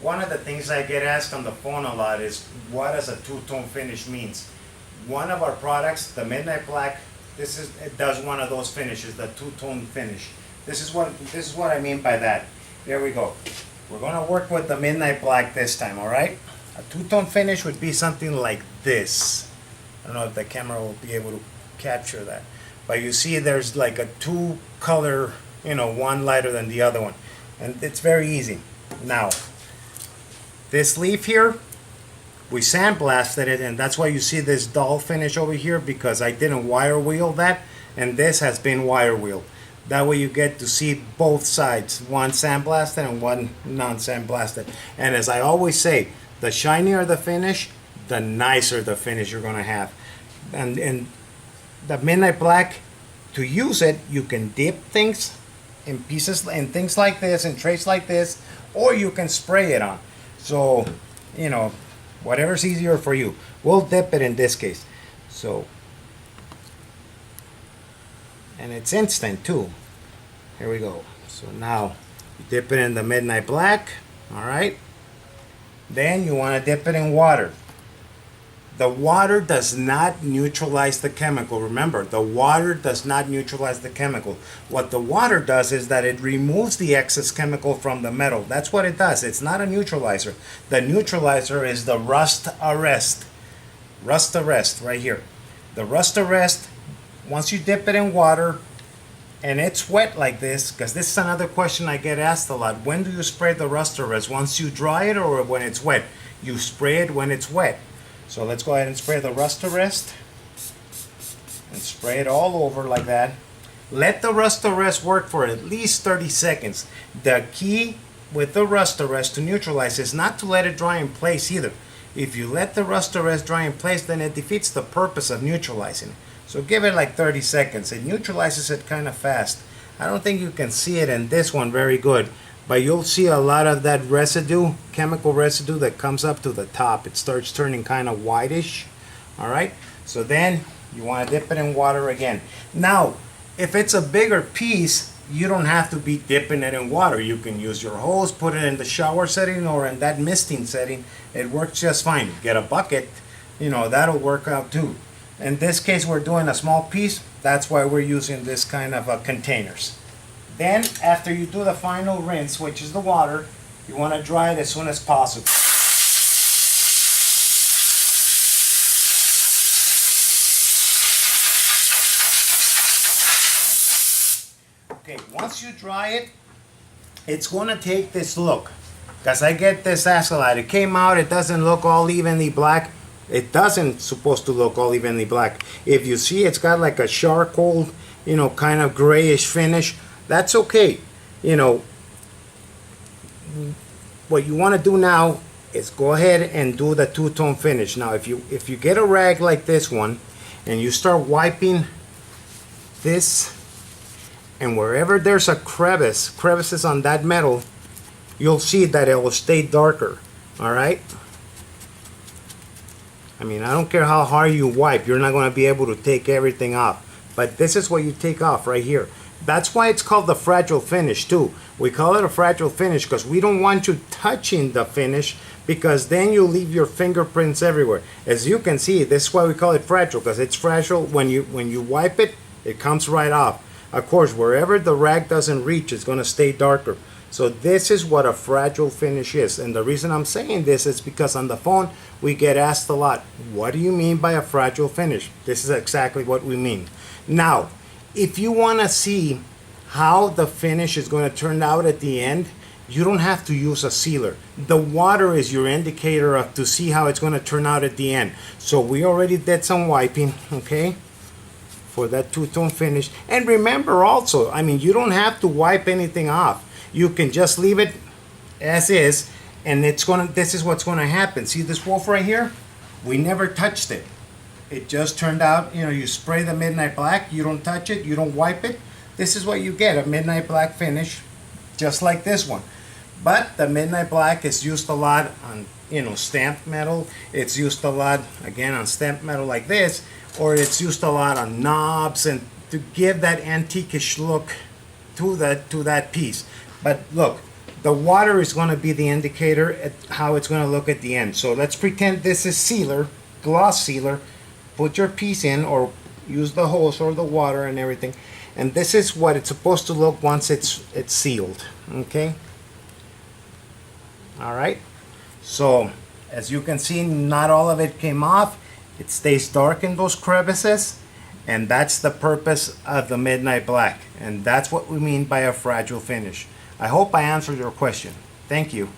One of the things I get asked on the phone a lot is what does a two-tone finish means? One of our products, the Midnight Black, it does one of those finishes, the two-tone finish. This is what I mean by that. There we go. We're gonna work with the Midnight Black this time, all right? A two-tone finish would be something like this. I don't know if the camera will be able to capture that. But you see there's like a two color, one lighter than the other one. And it's very easy. Now, this leaf here, we sandblasted it, and that's why you see this dull finish over here, because I didn't wire wheel that, and this has been wire wheeled. That way you get to see both sides, one sandblasted and one non-sandblasted. And as I always say, the shinier the finish, the nicer the finish you're gonna have. And the Midnight Black, to use it, you can dip things in pieces and things like this, in trays like this, or you can spray it on. So, whatever's easier for you. We'll dip it in this case. So, and it's instant too. Here we go. So now you dip it in the Midnight Black. All right. Then you want to dip it in water. The water does not neutralize the chemical. Remember, the water does not neutralize the chemical. What the water does is that it removes the excess chemical from the metal. That's what it does. It's not a neutralizer. The neutralizer is the rust arrest. Rust arrest right here. The rust arrest, once you dip it in water and it's wet like this, because this is another question I get asked a lot. When do you spray the rust arrest? Once you dry it or when it's wet? You spray it when it's wet. So let's go ahead and spray the rust arrest and spray it all over like that. Let the rust arrest work for at least 30 seconds. The key with the rust arrest to neutralize is not to let it dry in place either. If you let the rust arrest dry in place, then it defeats the purpose of neutralizing it. So give it like 30 seconds. It neutralizes it kind of fast. I don't think you can see it in this one very good, but you'll see a lot of that residue, chemical residue that comes up to the top. It starts turning kind of whitish. All right. So then you want to dip it in water again. Now, if it's a bigger piece, you don't have to be dipping it in water. You can use your hose, put it in the shower setting or in that misting setting. It works just fine. Get a bucket, that'll work out too. In this case, we're doing a small piece. That's why we're using this kind of containers. Then, after you do the final rinse, which is the water, you want to dry it as soon as possible. Okay, once you dry it, it's going to take this look. Because I get this asked a lot. It came out, it doesn't look all evenly black. It doesn't supposed to look all evenly black. If you see it's got like a charcoal, kind of grayish finish, that's okay. What you want to do now is go ahead and do the two-tone finish. Now, if you get a rag like this one and you start wiping this, and wherever there's a crevices on that metal, you'll see that it will stay darker. All right. I mean, I don't care how hard you wipe, you're not going to be able to take everything off. But this is what you take off right here. That's why it's called the fragile finish too. We call it a fragile finish because we don't want you touching the finish, because then you leave your fingerprints everywhere. As you can see, this is why we call it fragile, because it's fragile. When you wipe it, it comes right off. Of course, wherever the rag doesn't reach, it's going to stay darker. So this is what a fragile finish is. And the reason I'm saying this is because on the phone, we get asked a lot, what do you mean by a fragile finish? This is exactly what we mean. Now, if you want to see how the finish is going to turn out at the end, you don't have to use a sealer. The water is your indicator to see how it's going to turn out at the end. So we already did some wiping, okay, for that two-tone finish. And remember also, I mean, you don't have to wipe anything off. You can just leave it as is, and this is what's going to happen. See this wolf right here? We never touched it. It just turned out, you spray the Midnight Black, you don't touch it, you don't wipe it. This is what you get, a Midnight Black finish, just like this one. But the Midnight Black is used a lot on, stamped metal. It's used a lot, again, on stamped metal like this, or it's used a lot on knobs, and to give that antiquish look to that piece. But look, The water is going to be the indicator at how it's going to look at the end. So let's pretend this is sealer, gloss sealer. Put your piece in, or use the hose or the water and everything. And this is what it's supposed to look once it's sealed. Okay. All right. So as you can see, not all of it came off. It stays dark in those crevices, and that's the purpose of the Midnight Black, and that's what we mean by a fragile finish. I hope I answered your question. Thank you.